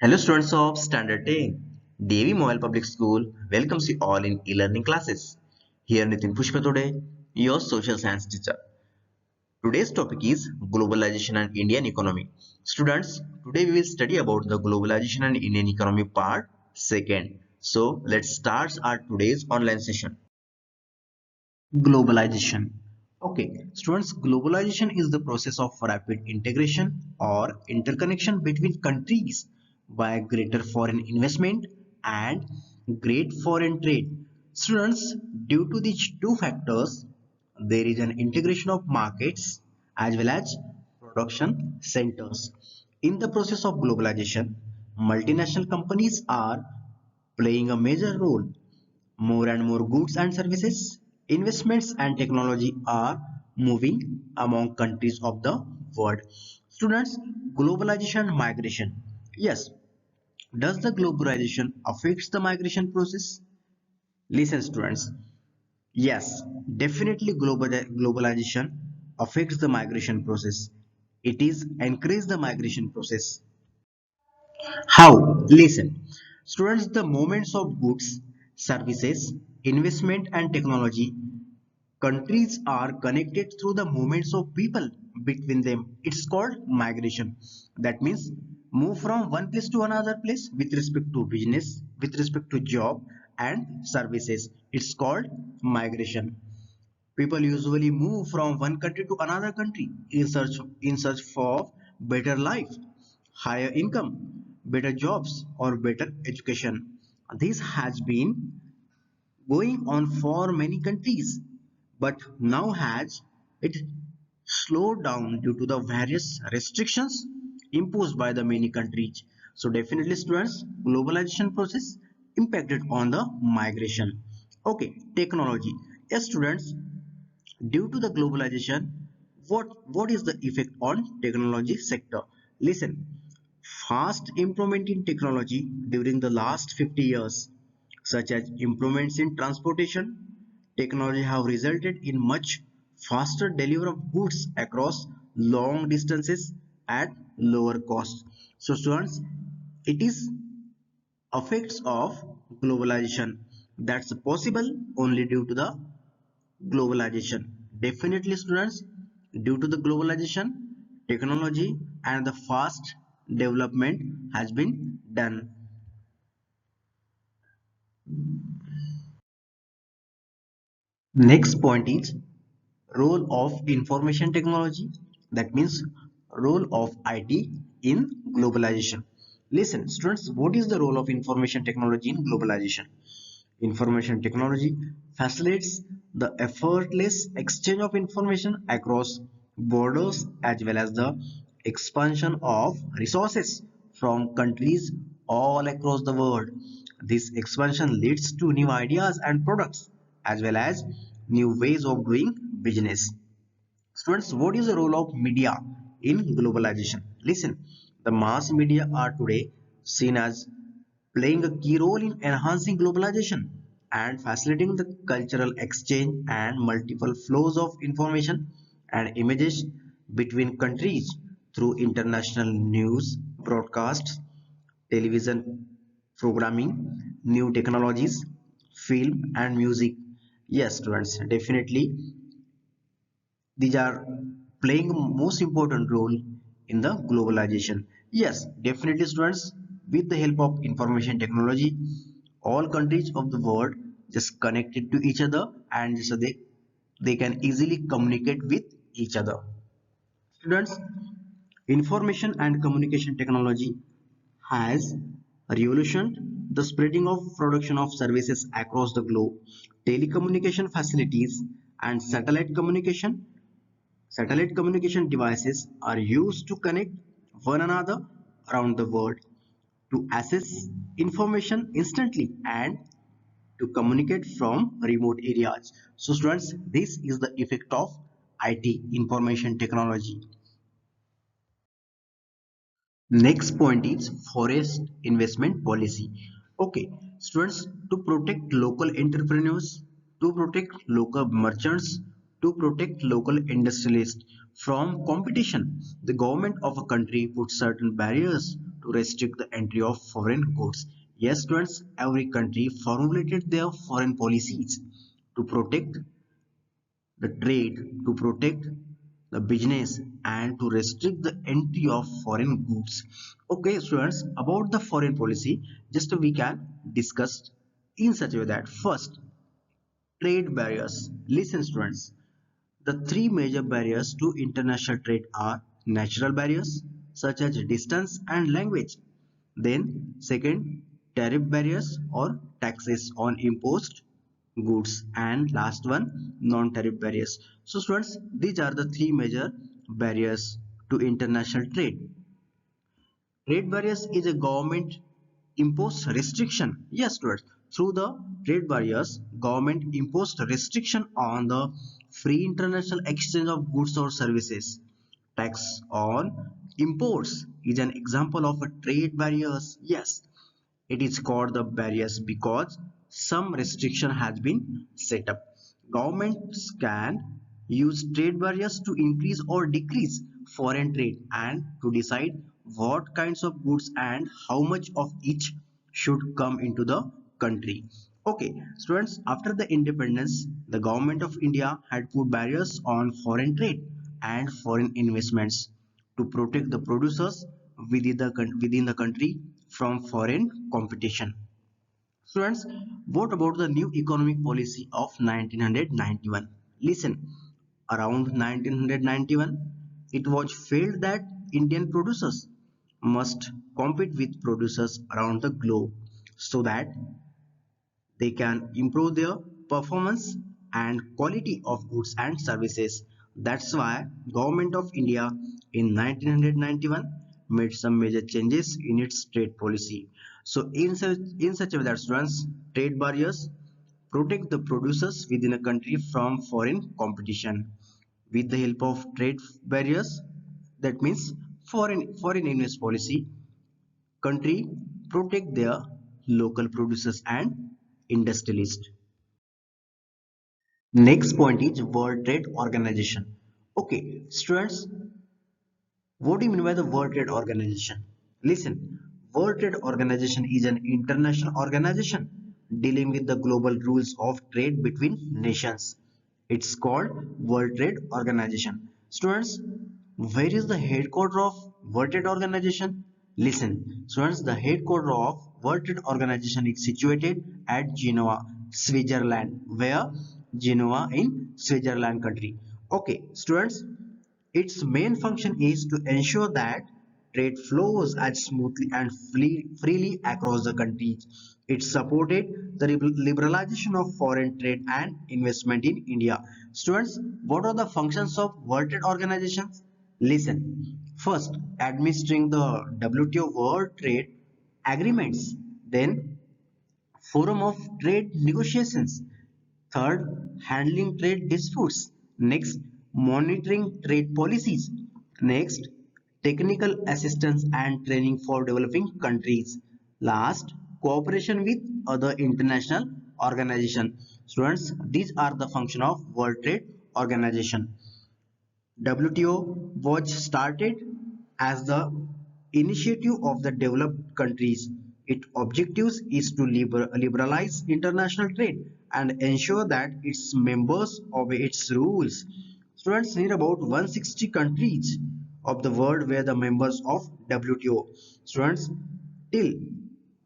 Hello students of Standard 10. Devi Mobile Public School welcomes you all in e-learning classes. Here Nitin Pushpatode, your social science teacher. Today's topic is globalization and Indian economy. Students, today we will study about the globalization and Indian economy part 2nd. So let's start our today's online session. Globalization. Okay, students, globalization is the process of rapid integration or interconnection between countries by greater foreign investment and great foreign trade. Students, due to these two factors, there is an integration of markets as well as production centers. In the process of globalization, multinational companies are playing a major role. More and more goods and services, investments and technology are moving among countries of the world. Students, globalization and migration. Yes, does the globalization affects the migration process? Listen students, yes, definitely globalization affects the migration process. It is increase the migration process. How? Listen. Students, the movements of goods, services, investment and technology, countries are connected through the movements of people between them. It's called migration. That means move from one place to another place with respect to business, with respect to job and services. It's called migration. People usually move from one country to another country in search for better life, higher income, better jobs or better education. This has been going on for many countries, but now has it slowed down due to the various restrictions imposed by the many countries. So definitely students, globalization process impacted on the migration. Okay, technology. Yes students, due to the globalization, what is the effect on technology sector? Listen, fast improvement in technology during the last 50 years, such as improvements in transportation technology, have resulted in much faster delivery of goods across long distances at lower cost. So students, it is effects of globalization that's possible only due to the globalization. Definitely students, due to the globalization, technology and the fast development has been done. Next point is role of information technology. That means role of IT in globalization. Listen students, what is the role of information technology in globalization? Information technology facilitates the effortless exchange of information across borders as well as the expansion of resources from countries all across the world. This expansion leads to new ideas and products as well as new ways of doing business. Students, what is the role of media in globalization? Listen, the mass media are today seen as playing a key role in enhancing globalization and facilitating the cultural exchange and multiple flows of information and images between countries through international news broadcasts, television programming, new technologies, film and music. Yes, students, definitely these are playing a most important role in the globalization. Yes, definitely students, with the help of information technology, all countries of the world just connected to each other and so they can easily communicate with each other. Students, information and communication technology has revolutionized the spreading of production of services across the globe. Telecommunication facilities and satellite communication devices are used to connect one another around the world, to access information instantly and to communicate from remote areas. So students, this is the effect of IT, information technology. Next point is forest investment policy. Okay, students, to protect local entrepreneurs, to protect local merchants, to protect local industrialists from competition, the government of a country puts certain barriers to restrict the entry of foreign goods. Yes, students, every country formulated their foreign policies to protect the trade, to protect the business, and to restrict the entry of foreign goods. Okay, students, about the foreign policy, just we can discuss in such a way that first, trade barriers. Listen, students, the three major barriers to international trade are natural barriers such as distance and language. Then, second, tariff barriers or taxes on imposed goods. And last one, non-tariff barriers. So, students, these are the three major barriers to international trade. Trade barriers is a government imposed restriction. Yes, students. Through the trade barriers, government imposed restriction on the free international exchange of goods or services. Tax on imports is an example of a trade barriers. Yes, it is called the barriers because some restriction has been set up. Governments can use trade barriers to increase or decrease foreign trade and to decide what kinds of goods and how much of each should come into the country. Okay, students, after the independence, the government of India had put barriers on foreign trade and foreign investments to protect the producers within the country from foreign competition. Students, what about the new economic policy of 1991? Listen, around 1991, it was felt that Indian producers must compete with producers around the globe so that they can improve their performance and quality of goods and services. That's why Government of India in 1991 made some major changes in its trade policy. So in such a way that students, trade barriers protect the producers within a country from foreign competition. With the help of trade barriers, that means foreign invest policy, country protect their local producers and industrialists. Next point is World Trade Organization. Okay, students, what do you mean by the World Trade Organization? Listen, World Trade Organization is an international organization dealing with the global rules of trade between nations. It's called World Trade Organization. Students, where is the headquarters of World Trade Organization? Listen, students, the headquarters of World Trade Organization is situated at Genoa, Switzerland. Where? Genoa in Switzerland country. Okay, students, its main function is to ensure that trade flows as smoothly and freely across the countries. It supported the liberalization of foreign trade and investment in India. Students, what are the functions of World Trade Organization? Listen. First, administering the WTO World Trade Agreements. Then, Forum of Trade Negotiations. Third, handling trade disputes. Next, monitoring trade policies. Next, technical assistance and training for developing countries. Last, cooperation with other international organizations. Students, these are the function of World Trade Organization. WTO was started as the initiative of the developed countries. Its objectives is to liberalize international trade and ensure that its members obey its rules. Students, near about 160 countries of the world were the members of WTO. Students, till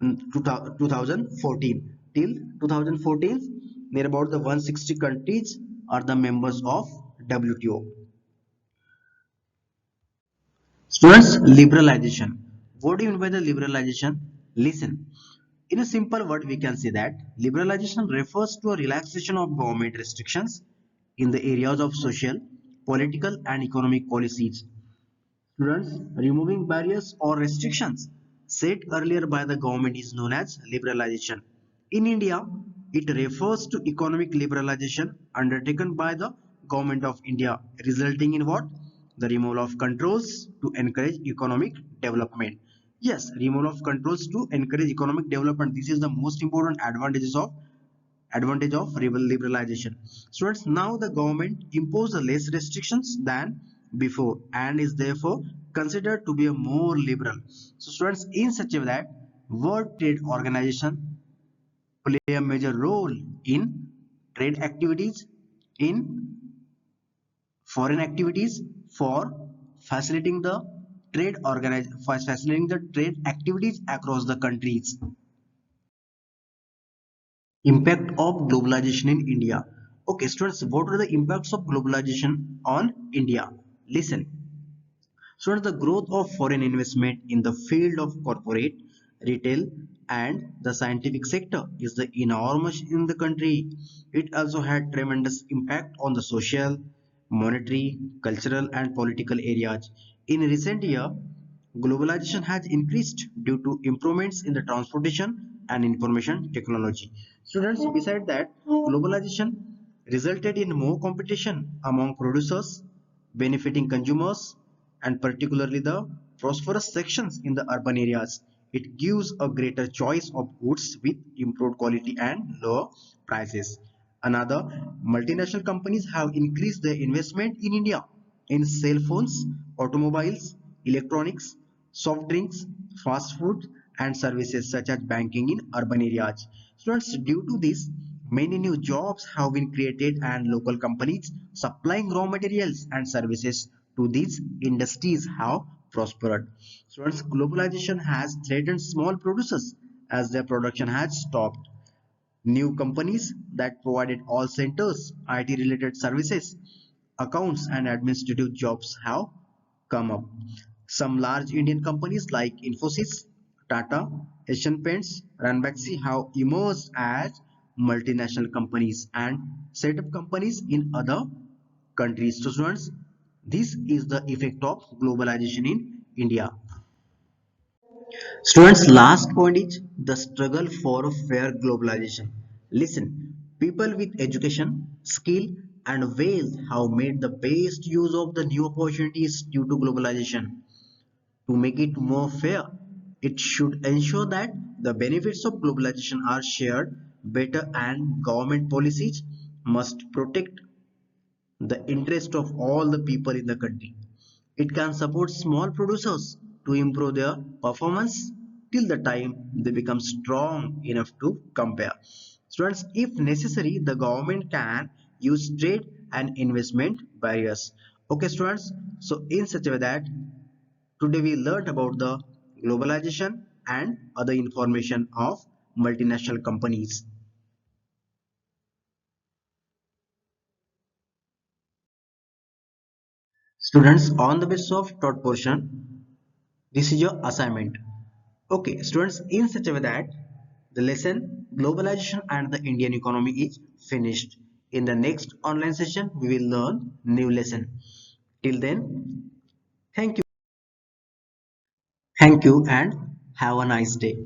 2014, till 2014, near about the 160 countries are the members of WTO. Students, liberalization. What do you mean by the liberalization? Listen. In a simple word, we can say that liberalization refers to a relaxation of government restrictions in the areas of social, political, and economic policies. Students, removing barriers or restrictions set earlier by the government is known as liberalization. In India, it refers to economic liberalization undertaken by the government of India, resulting in what? The removal of controls to encourage economic development. Yes, removal of controls to encourage economic development. This is the most important advantage of liberalization. Students, now the government impose less restrictions than before and is therefore considered to be a more liberal. So students, in such a way that World Trade Organization play a major role in trade activities, in foreign activities, for facilitating the facilitating the trade activities across the countries. Impact of globalization in India. Okay students, what are the impacts of globalization on India? Listen. So the growth of foreign investment in the field of corporate, retail, and the scientific sector is the enormous in the country. It also had tremendous impact on the social, monetary, cultural, and political areas. In recent years, globalization has increased due to improvements in the transportation and information technology. Students, besides that, globalization resulted in more competition among producers, benefiting consumers and particularly the prosperous sections in the urban areas. It gives a greater choice of goods with improved quality and lower prices. Another, multinational companies have increased their investment in India in cell phones, automobiles, electronics, soft drinks, fast food, and services such as banking in urban areas. Students, due to this, many new jobs have been created and local companies supplying raw materials and services to these industries have prospered. Students, globalization has threatened small producers as their production has stopped. New companies that provided call centers, IT related services, accounts, and administrative jobs have come up. Some large Indian companies like Infosys, Tata, Asian Paints, Ranbaxy have emerged as multinational companies and set up companies in other countries. So students, this is the effect of globalization in India. Students, last point is the struggle for a fair globalization. Listen, people with education, skill, and wealth have made the best use of the new opportunities due to globalization. To make it more fair, it should ensure that the benefits of globalization are shared better and government policies must protect the interest of all the people in the country. It can support small producers to improve their performance till the time they become strong enough to compare. Students, if necessary, the government can use trade and investment barriers. Okay, students. So, in such a way that today we learned about the globalization and other information of multinational companies. Students, on the basis of taught portion, this is your assignment. Okay, students, in such a way that the lesson globalization and the Indian economy is finished. In the next online session, we will learn new lesson. Till then, thank you. Thank you and have a nice day.